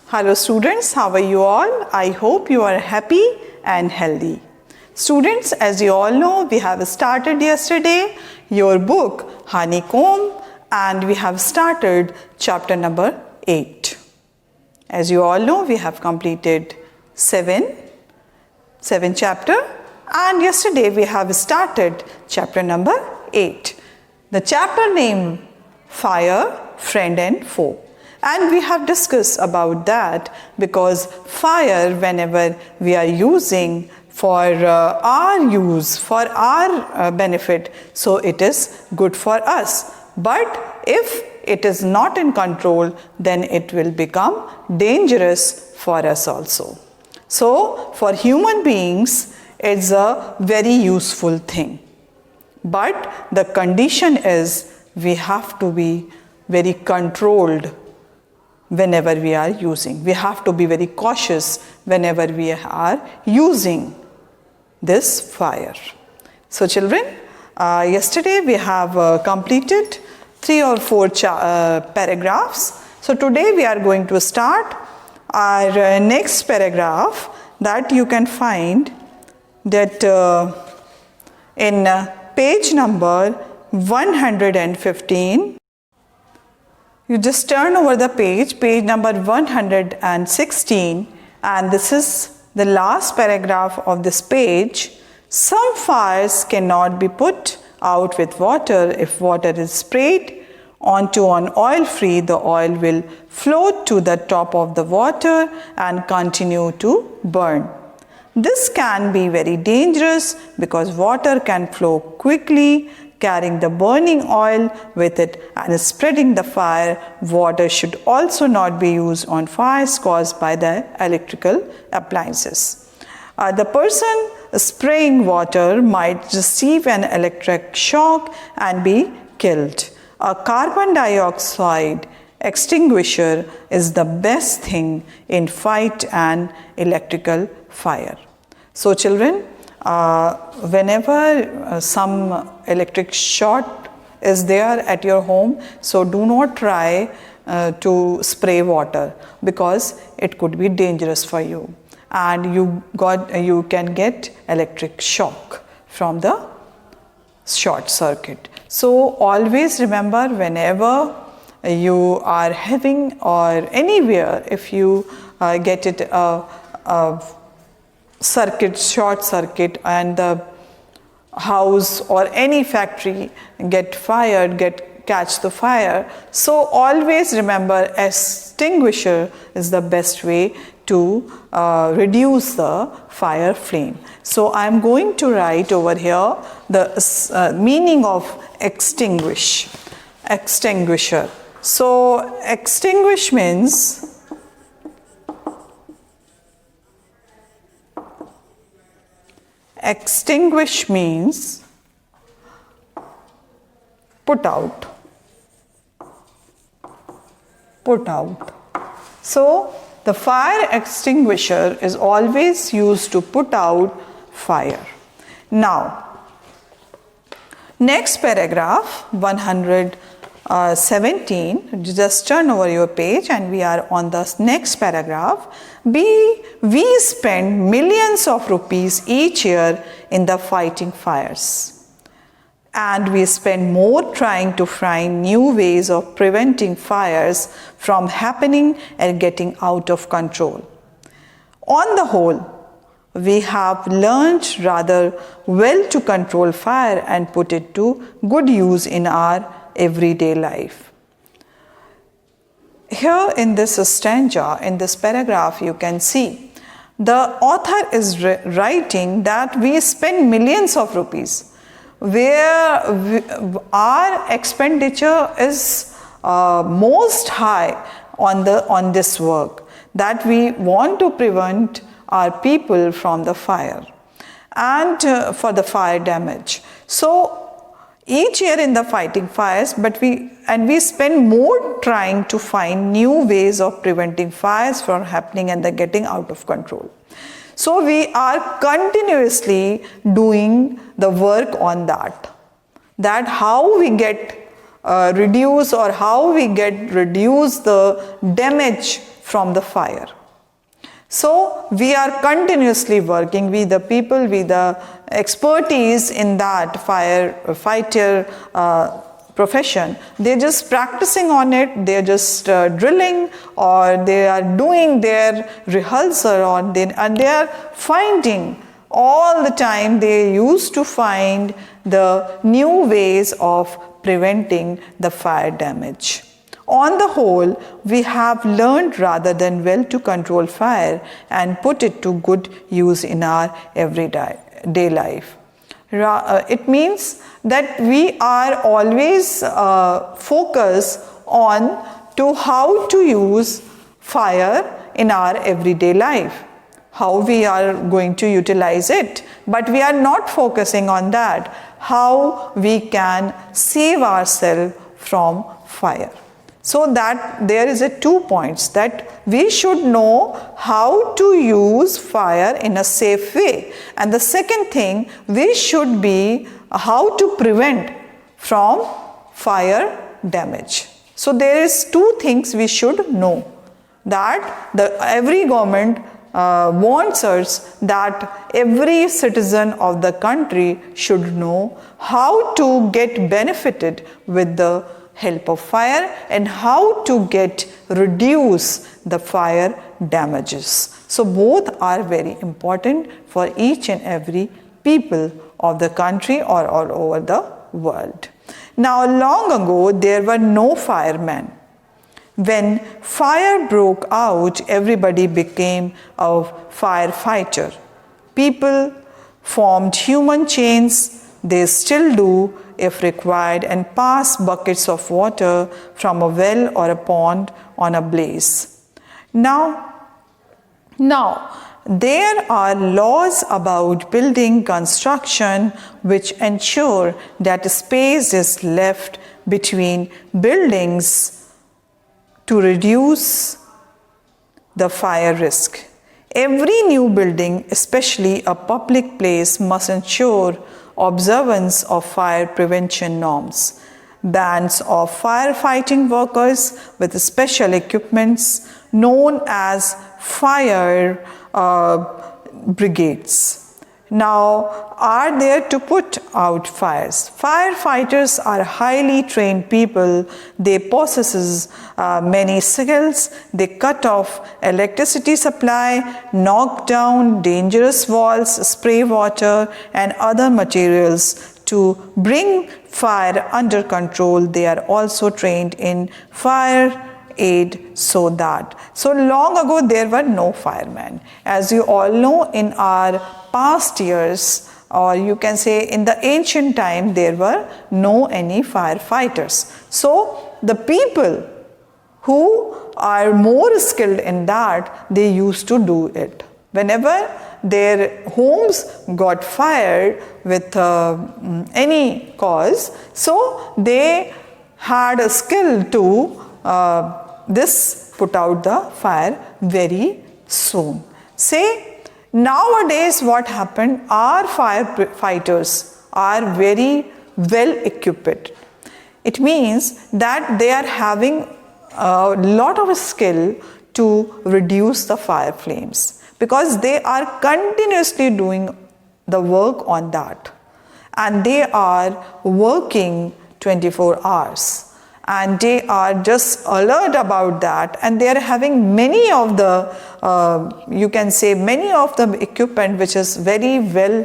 Hello students, how are you all? I hope you are happy and healthy. Students, as you all know, we have started yesterday your book Honeycomb and we have started chapter number 8. As you all know, we have completed 7 chapter and yesterday we have started chapter number 8. The chapter named Fire, Friend and Foe. And we have discussed about that because fire, whenever we are using for our use, for our benefit, so it is good for us. But if it is not in control, then it will become dangerous for us also. So for human beings, it's a very useful thing. But the condition is we have to be very controlled whenever we are using. We have to be very cautious whenever we are using this fire. So children, yesterday we have completed 3 or 4 paragraphs. So today we are going to start our next paragraph that you can find that in page number 115. You just turn over the page number 116, and this is the last paragraph of this page. Some fires cannot be put out with water. If water is sprayed onto an oil free, the oil will float to the top of the water and continue to burn. This can be very dangerous because water can flow quickly, carrying the burning oil with it and spreading the fire. Water should also not be used on fires caused by the electrical appliances. The person spraying water might receive an electric shock and be killed. A carbon dioxide extinguisher is the best thing in fight an electrical fire. So children, whenever some electric short is there at your home, so do not try to spray water because it could be dangerous for you and you can get electric shock from the short circuit. So always remember, whenever you are having or anywhere, if you get it short circuit and the house or any factory catch the fire, so always remember extinguisher is the best way to reduce the fire flame. So I am going to write over here the meaning of extinguisher. So extinguish means put out. So the fire extinguisher is always used to put out fire. Now, next paragraph 117, just turn over your page and we are on the next paragraph. We spend millions of rupees each year in the fighting fires. And we spend more trying to find new ways of preventing fires from happening and getting out of control. On the whole, we have learned rather well to control fire and put it to good use in our everyday life. Here in this stanza, in this paragraph, you can see the author is writing that we spend millions of rupees, where our expenditure is most high on this work, that we want to prevent our people from the fire and for the fire damage. So each year in the fighting fires, but we spend more trying to find new ways of preventing fires from happening and getting out of control. So we are continuously doing the work on that how we get reduce the damage from the fire. So we are continuously working, we the people, we the expertise in that firefighter profession, they're just practicing on it, they're just drilling, or they are doing their rehearsal, and they are finding all the time, they used to find the new ways of preventing the fire damage. On the whole, we have learned rather than well to control fire and put it to good use in our everyday life. It means that we are always focused on to how to use fire in our everyday life, how we are going to utilize it, but we are not focusing on that, how we can save ourselves from fire. So that there is 2 points, that we should know how to use fire in a safe way, and the second thing, we should be how to prevent from fire damage. So there is 2 things we should know, that every government wants us that every citizen of the country should know how to get benefited with the help of fire and how to reduce the fire damages. So both are very important for each and every people of the country or all over the world. Now, long ago there were no firemen. When fire broke out, everybody became a firefighter. People formed human chains, they still do if required, and pass buckets of water from a well or a pond on a blaze. Now there are laws about building construction which ensure that space is left between buildings to reduce the fire risk. Every new building, especially a public place, must ensure observance of fire prevention norms. Bands of firefighting workers with special equipments known as fire brigades now are there to put out fires. Firefighters are highly trained people. They possess many skills. They cut off electricity supply, knock down dangerous walls, spray water and other materials to bring fire under control. They are also trained in fire aid. So long ago there were no firemen. As you all know, in our past years, or you can say in the ancient time, there were no any firefighters. So the people who are more skilled in that, they used to do it. Whenever their homes got fired with any cause, so they had a skill to this put out the fire very soon. Say, nowadays what happened, our firefighters are very well equipped. It means that they are having a lot of skill to reduce the fire flames, because they are continuously doing the work on that, and they are working 24 hours. And they are just alert about that, and they are having many of the, you can say many of the equipment which is very well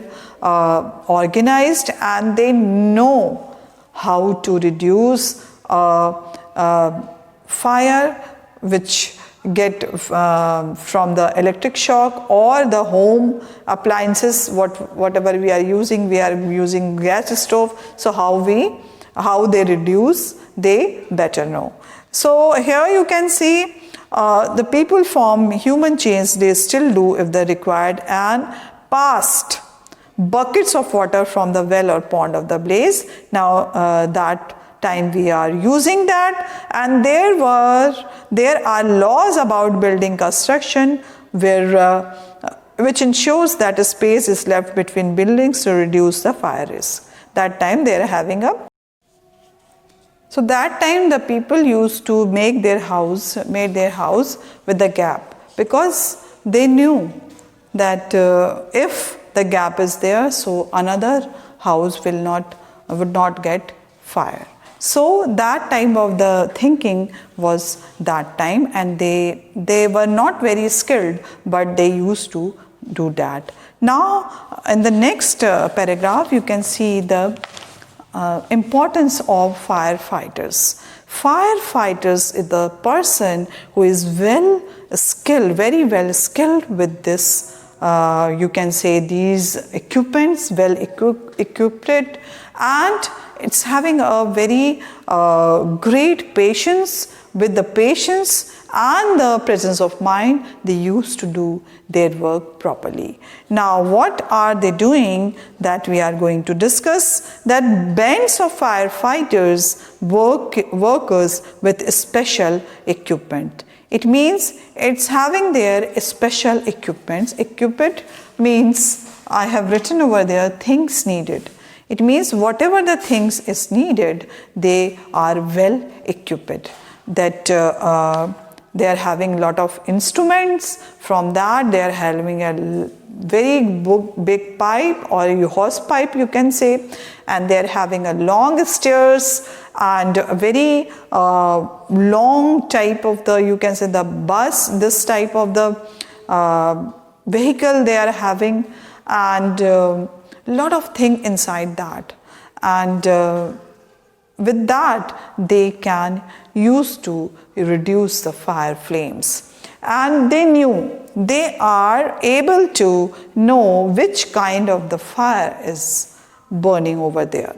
organized, and they know how to reduce fire which get from the electric shock or the home appliances, whatever we are using gas stove. So how they reduce, they better know. So here you can see the people form human chains, they still do if they required, and passed buckets of water from the well or pond of the blaze. Now that time we are using that, and there are laws about building construction which ensures that a space is left between buildings to reduce the fire risk. That time they are having a So that time the people used to made their house with the gap, because they knew that if the gap is there, so another house would not get fire. So that time of the thinking was that time, and they were not very skilled, but they used to do that. Now in the next paragraph you can see the importance of firefighters. Firefighters is the person who is well skilled, very well skilled with this, you can say these equipments, well equipped, and it's having a very great patience. With the patience and the presence of mind, they used to do their work properly. Now what are they doing, that we are going to discuss, that bands of firefighters workers with special equipment. It means it's having their special equipments. Equipment means, I have written over there, things needed. It means whatever the things is needed, they are well equipped. That they are having a lot of instruments. From that they are having a very big pipe or a hose pipe, you can say, and they are having a long stairs and a very long type of the, you can say, the bus, this type of the vehicle they are having, and lot of thing inside that, and with that they can use to reduce the fire flames. And they are able to know which kind of the fire is burning over there.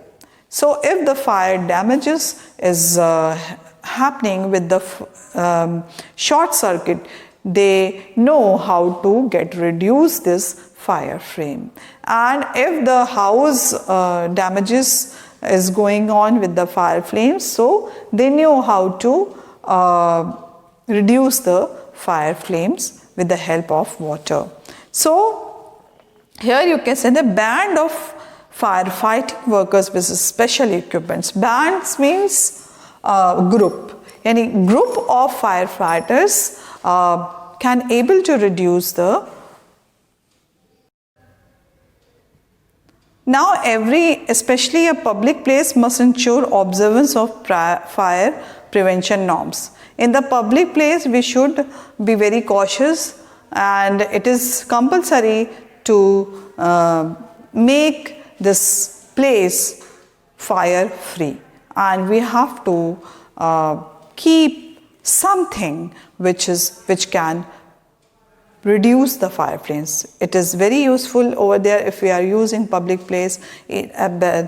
So if the fire damages is happening with the short circuit, they know how to reduce this fire flame. And if the house damages is going on with the fire flames, so they know how to reduce the fire flames with the help of water. So here you can see the band of firefighting workers with special equipments. Bands means group. Any group of firefighters can able to reduce the. Now especially a public place must ensure observance of fire prevention norms. In the public place we should be very cautious, and it is compulsory to make this place fire free, and we have to keep something which can reduce the fire flames. It is very useful over there if we are using public place.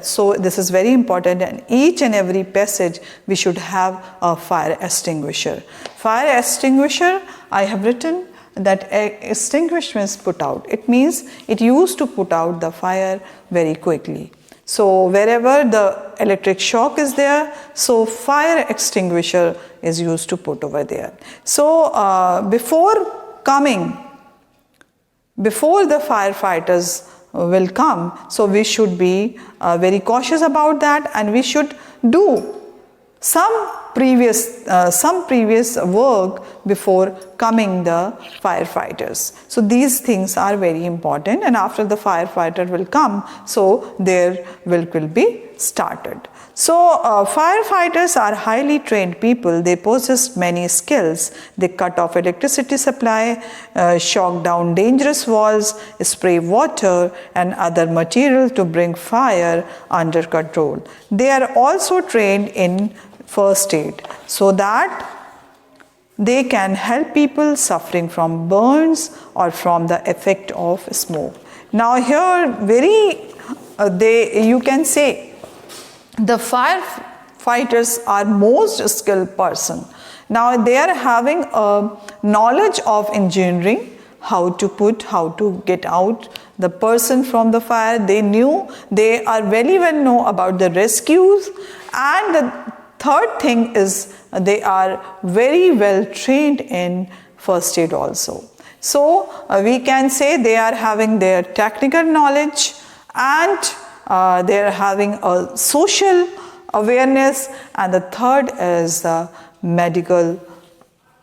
So this is very important, and each and every passage we should have a fire extinguisher. Fire extinguisher, I have written that extinguishment put out. It means it used to put out the fire very quickly. So wherever the electric shock is there, so fire extinguisher is used to put over there. So before the firefighters will come, so we should be very cautious about that, and we should do some previous work before coming the firefighters. So these things are very important, and after the firefighter will come, so their work will be started. So firefighters are highly trained people. They possess many skills. They cut off electricity supply, shock down dangerous walls, spray water and other material to bring fire under control. They are also trained in first aid, so that they can help people suffering from burns or from the effect of smoke. Now here you can say the firefighters are most skilled person. Now they are having a knowledge of engineering, how to get out the person from the fire. They are very well know about the rescues, and the third thing is they are very well trained in first aid also. So we can say they are having their technical knowledge, and they are having a social awareness, and the third is the medical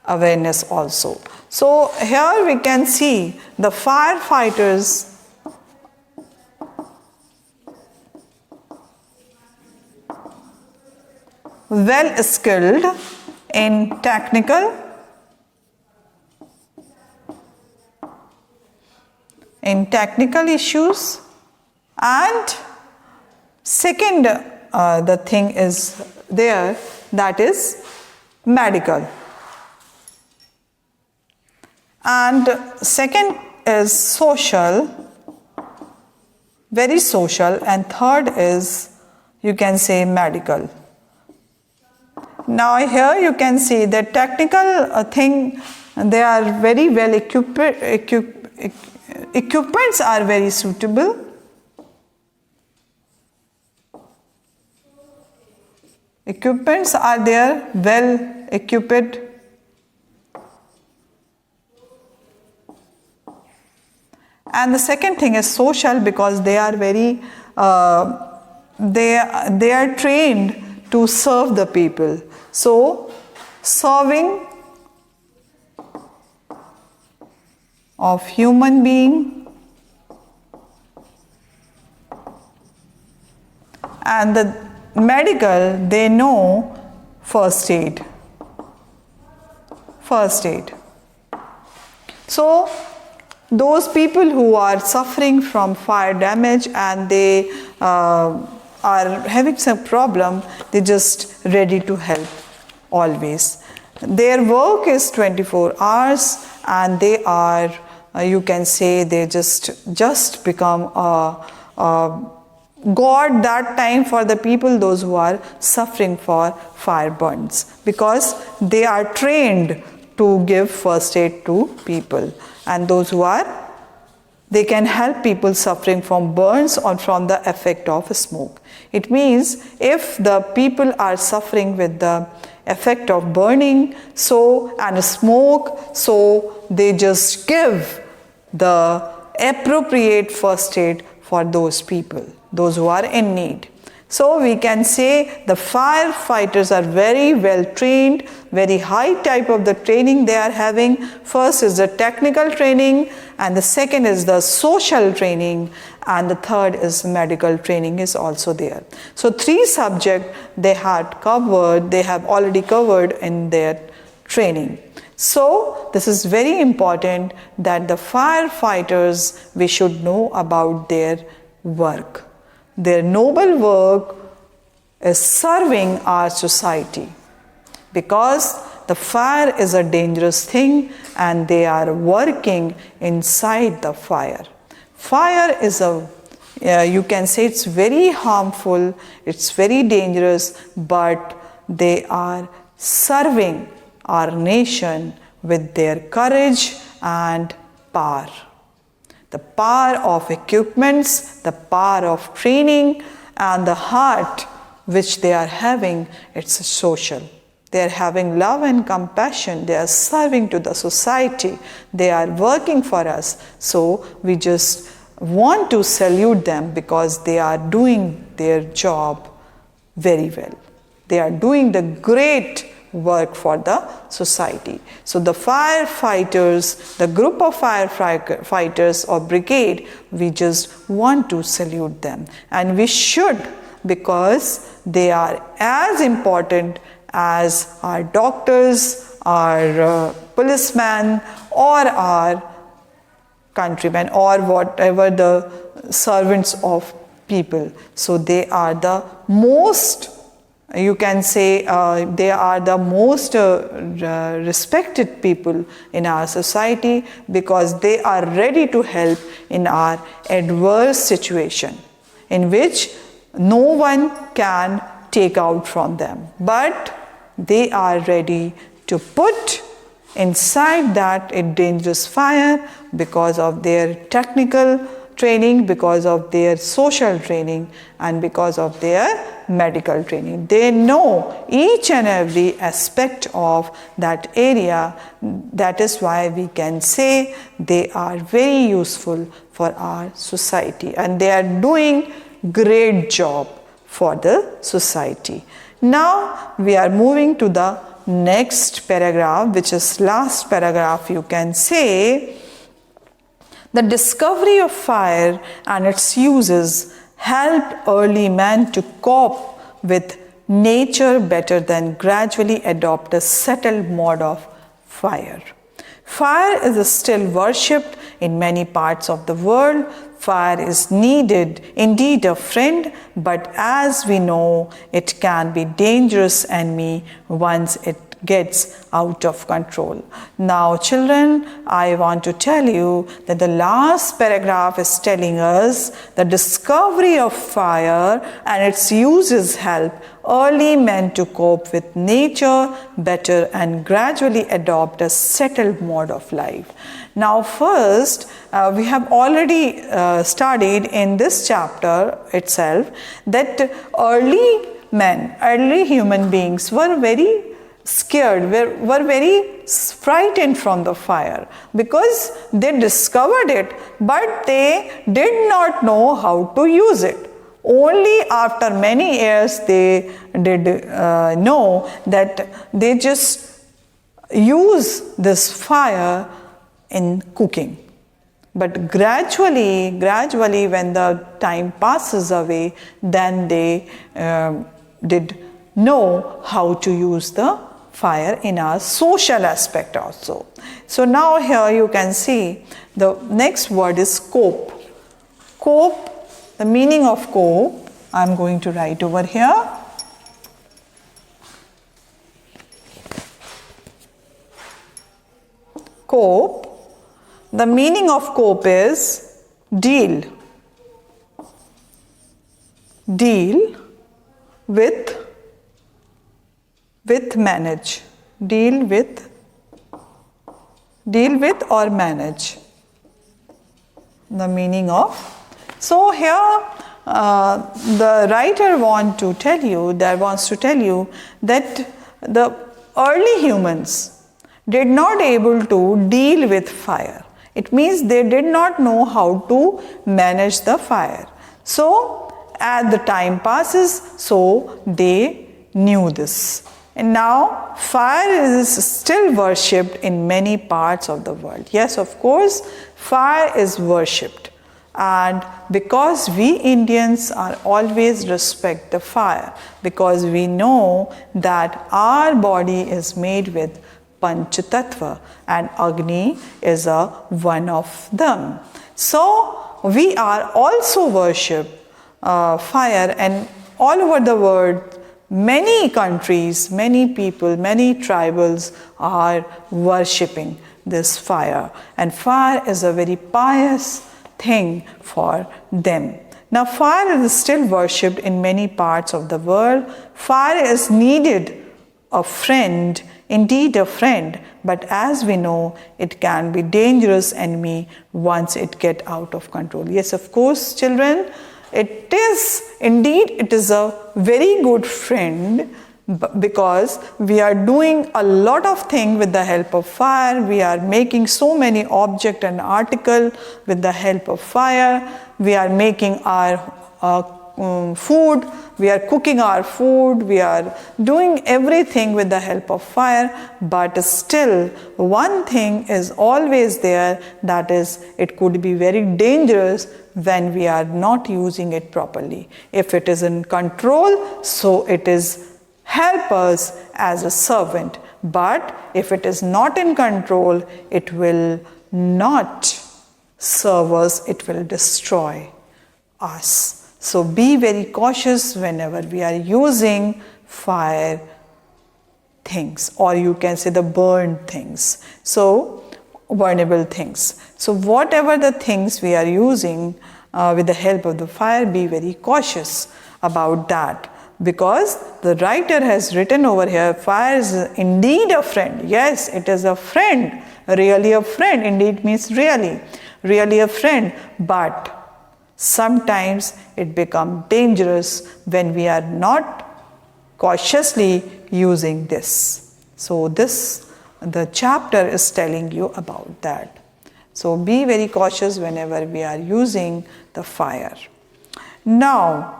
awareness also. So here we can see the firefighters well skilled in technical issues, and second the thing is there, that is medical, and second is social, very social, and third is, you can say, medical. Now here you can see the technical thing, they are very well equipments are very suitable. Equipments are there, well equipped. And the second thing is social, because they are very, they are trained to serve the people. So, serving of human being, and the medical, they know first aid. So those people who are suffering from fire damage and they are having some problem, they're just ready to help always. Their work is 24 hours and they are, you can say, they just become a God that time for the people, those who are suffering for fire burns, because they are trained to give first aid to people, and those who are, they can help people suffering from burns or from the effect of smoke. It means if the people are suffering with the effect of burning and smoke, so they just give the appropriate first aid for those people, those who are in need. So we can say the firefighters are very well trained, very high type of the training they are having. First is the technical training, and the second is the social training, and the third is medical training is also there. So 3 subjects they have already covered in their training. So this is very important that the firefighters, we should know about their work. Their noble work is serving our society, because the fire is a dangerous thing and they are working inside the fire. Fire is you can say it's very harmful, it's very dangerous, but they are serving our nation with their courage and power. The power of equipments, the power of training, and the heart which they are having, it's social. They are having love and compassion. They are serving to the society. They are working for us. So we just want to salute them because they are doing their job very well. They are doing the great work for the society. So the firefighters, the group of firefighters or brigade, we just want to salute them. And we should, because they are as important as our doctors, our policemen, or our countrymen, or whatever the servants of people. So they are the most, you can say, they are the most respected people in our society, because they are ready to help in our adverse situation, in which no one can take out from them. But they are ready to put inside that a dangerous fire because of their technical training, because of their social training, and because of their medical training. They know each and every aspect of that area. That is why we can say they are very useful for our society, and they are doing great job for the society. Now we are moving to the next paragraph, which is last paragraph. You can say, the discovery of fire and its uses helped early man to cope with nature better than gradually adopt a settled mode of fire. Fire is still worshipped in many parts of the world. Fire is indeed a friend, but as we know, it can be dangerous enemy once it gets out of control. Now children, I want to tell you that the last paragraph is telling us the discovery of fire and its uses help early men to cope with nature better and gradually adopt a settled mode of life. Now first, we have already studied in this chapter itself that early human beings were very scared, were very frightened from the fire because they discovered it, but they did not know how to use it. Only after many years they did know that they just use this fire in cooking. But gradually when the time passes away, then they did know how to use the fire in our social aspect also. So now here you can see the next word is cope. Cope, the meaning of cope, I am going to write over here. Cope, the meaning of cope is deal with manage, deal with or manage, the meaning of. So here the writer wants to tell you that the early humans did not able to deal with fire. It means they did not know how to manage the fire. So as the time passes, so they knew this. And now fire is still worshipped in many parts of the world. Yes, of course, fire is worshipped. And because we Indians are always respect the fire, because we know that our body is made with Panch Tattva and Agni is one of them. So we are also worship fire, and all over the world many countries, many people, many tribals are worshipping this fire, and fire is a very pious thing for them. Now fire is still worshipped in many parts of the world. Fire is needed a friend, indeed a friend, but as we know, it can be dangerous enemy once it get out of control. Yes, of course, children, it is a very good friend, because we are doing a lot of things with the help of fire. We are making so many objects and articles with the help of fire. We are making our food, we are cooking our food, we are doing everything with the help of fire, but still one thing is always there, that is, it could be very dangerous when we are not using it properly. If it is in control, so it is help us as a servant, but if it is not in control, it will not serve us, it will destroy us. So be very cautious whenever we are using fire things, or you can say the burned things, so burnable things. So whatever the things we are using with the help of the fire, be very cautious about that, because the writer has written over here, fire is indeed a friend. Yes, it is a friend, really a friend. Indeed means really a friend, but sometimes it becomes dangerous when we are not cautiously using this. So the chapter is telling you about that. So be very cautious whenever we are using the fire. Now,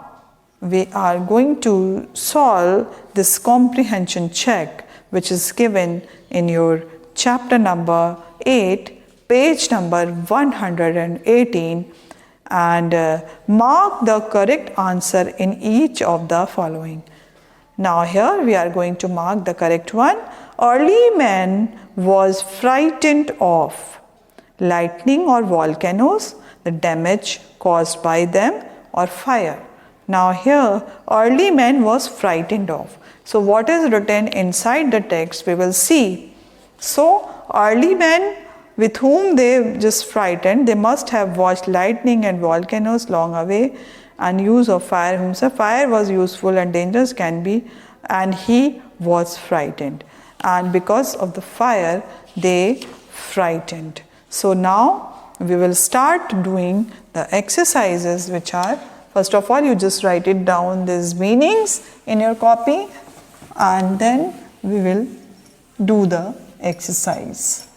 we are going to solve this comprehension check, which is given in your chapter number 8, page number 118, and mark the correct answer in each of the following. Now here we are going to mark the correct one. Early man was frightened of lightning or volcanoes, the damage caused by them, or fire. Now here early man was frightened of. So what is written inside the text we will see. So early men with whom they just frightened, they must have watched lightning and volcanoes long away, and use of fire, whom fire was useful and dangerous can be, and he was frightened, and because of the fire they frightened. So now we will start doing the exercises, which are, first of all you just write it down, these meanings in your copy, and then we will do the exercise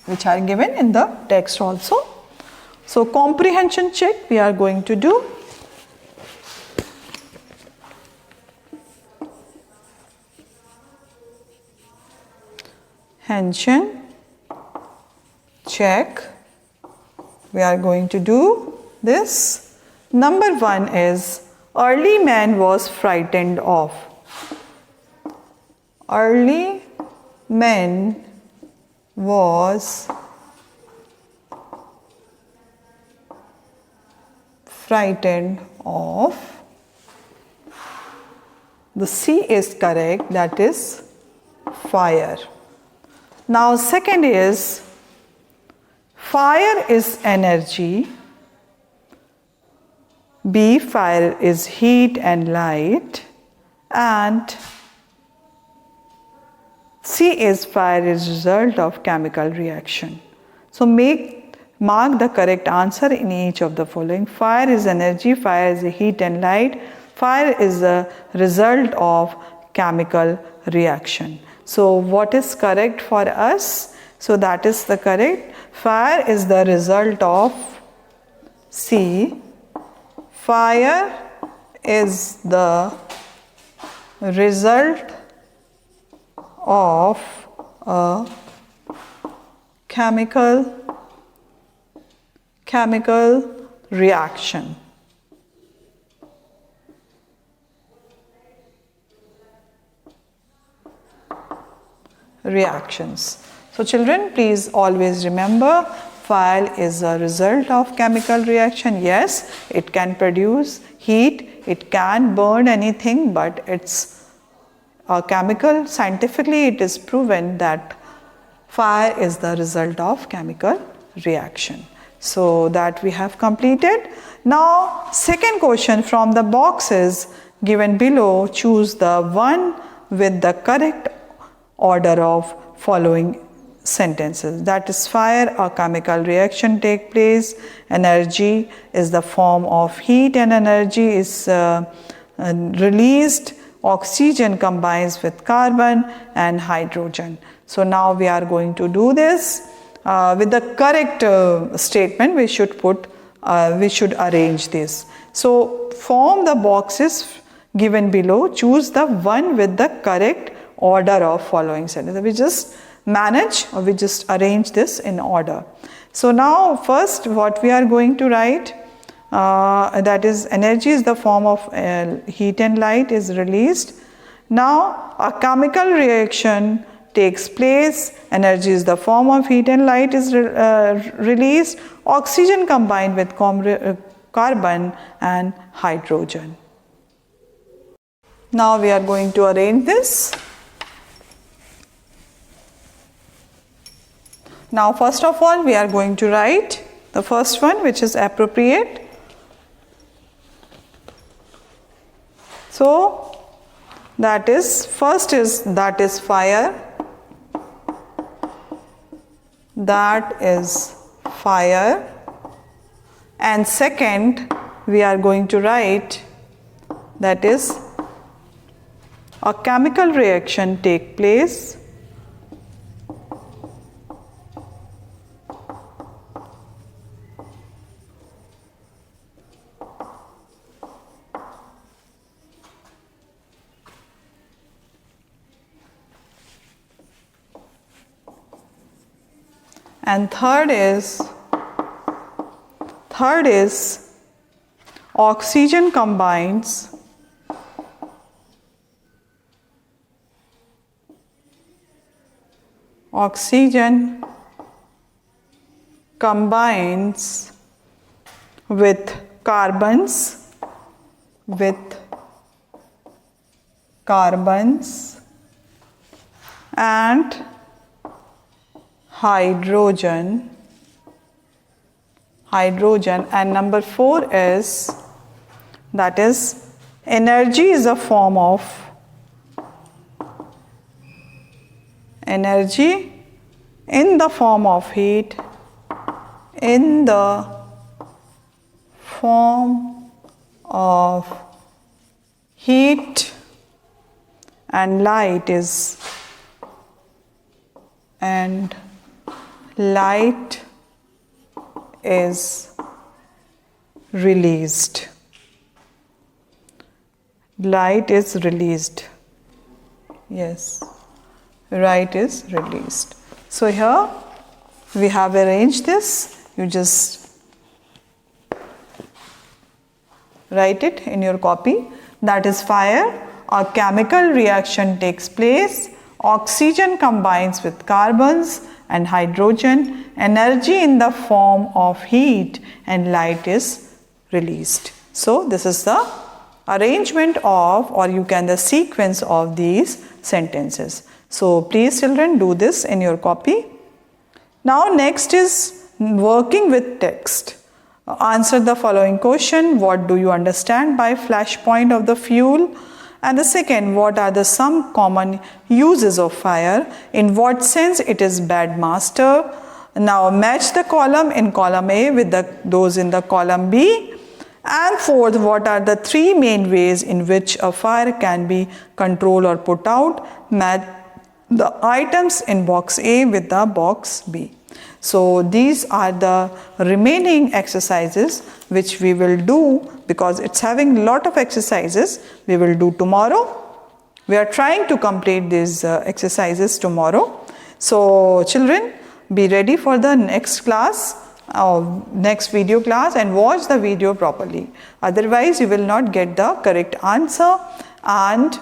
which are given in the text also. So comprehension check we are going to do. Comprehension check, we are going to do this. Number 1 is early man was frightened of. Early man was frightened of. The C is correct, that is fire. Now second is fire is energy. B, fire is heat and light, and C is fire is result of chemical reaction. So mark the correct answer in each of the following. Fire is energy, fire is heat and light, fire is the result of chemical reaction. So what is correct for us? So that is the correct. Fire is the result of C. Fire is the result of a chemical reaction. Reactions. So children, please always remember, fire is a result of chemical reaction. Yes, it can produce heat, it can burn anything, but it's a chemical. Scientifically it is proven that fire is the result of chemical reaction. So that we have completed. Now second question from the boxes given below, choose the one with the correct order of following sentences. That is, fire, a chemical reaction take place, energy is the form of heat and energy is released, oxygen combines with carbon and hydrogen. So now we are going to do this with the correct statement. We should arrange this. So form the boxes given below, choose the one with the correct order of following sentences. We just manage, or we just arrange this in order. So now first what we are going to write, that is, energy is the form of heat and light is released. Now a chemical reaction takes place, energy is the form of heat and light is released, oxygen combined with carbon and hydrogen. Now we are going to arrange this. Now first of all we are going to write the first one, which is appropriate. So that is, first is, that is fire. That is fire. And second we are going to write, that is, a chemical reaction take place. and third is oxygen combines with carbons and hydrogen, and number 4 is, that is, energy is a form of energy in the form of heat, and light is released. Light is released. Yes, light is released. So here we have arranged this. You just write it in your copy. That is fire. A chemical reaction takes place. Oxygen combines with carbons and hydrogen. Energy in the form of heat and light is released. So this is the arrangement of, or you can the sequence of these sentences. So please children, do this in your copy. Now next is working with text. Answer the following question. What do you understand by flash point of the fuel? And the second, what are some common uses of fire? In what sense it is bad master? Now match the column in column A with those in the column B. And fourth, what are the 3 main ways in which a fire can be controlled or put out? Match the items in box A with the box B. So these are the remaining exercises which we will do, because it's having a lot of exercises we will do tomorrow. We are trying to complete these exercises tomorrow. So children, be ready for the next class, next video class, and watch the video properly. Otherwise you will not get the correct answer and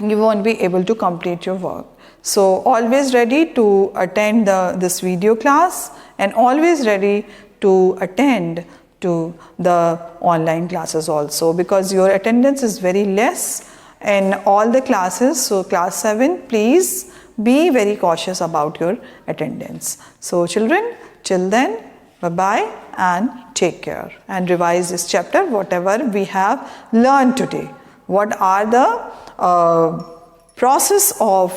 you won't be able to complete your work. So always ready to attend this video class, and always ready to attend to the online classes also, because your attendance is very less in all the classes. So class 7, please be very cautious about your attendance. So children, till then, bye-bye and take care, and revise this chapter, whatever we have learned today. What are the process of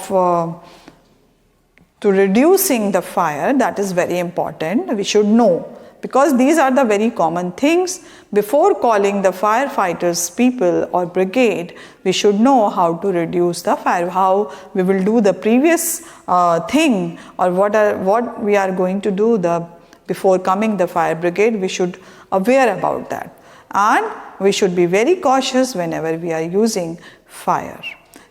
to reducing the fire, that is very important. We should know, because these are the very common things. Before calling the firefighters people or brigade, we should know how to reduce the fire, how we will do the previous thing, or what we are going to do before coming the fire brigade. We should aware about that, and we should be very cautious whenever we are using fire.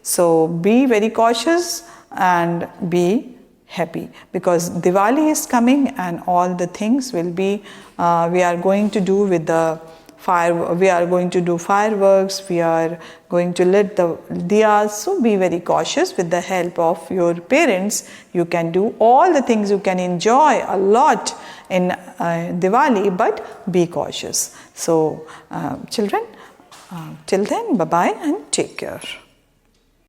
So be very cautious and be happy, because Diwali is coming and all the things will be, we are going to do with the fire, we are going to do fireworks, we are going to lit the diyas. So be very cautious. With the help of your parents, you can do all the things, you can enjoy a lot in Diwali, but be cautious. So children, till then, bye-bye and take care.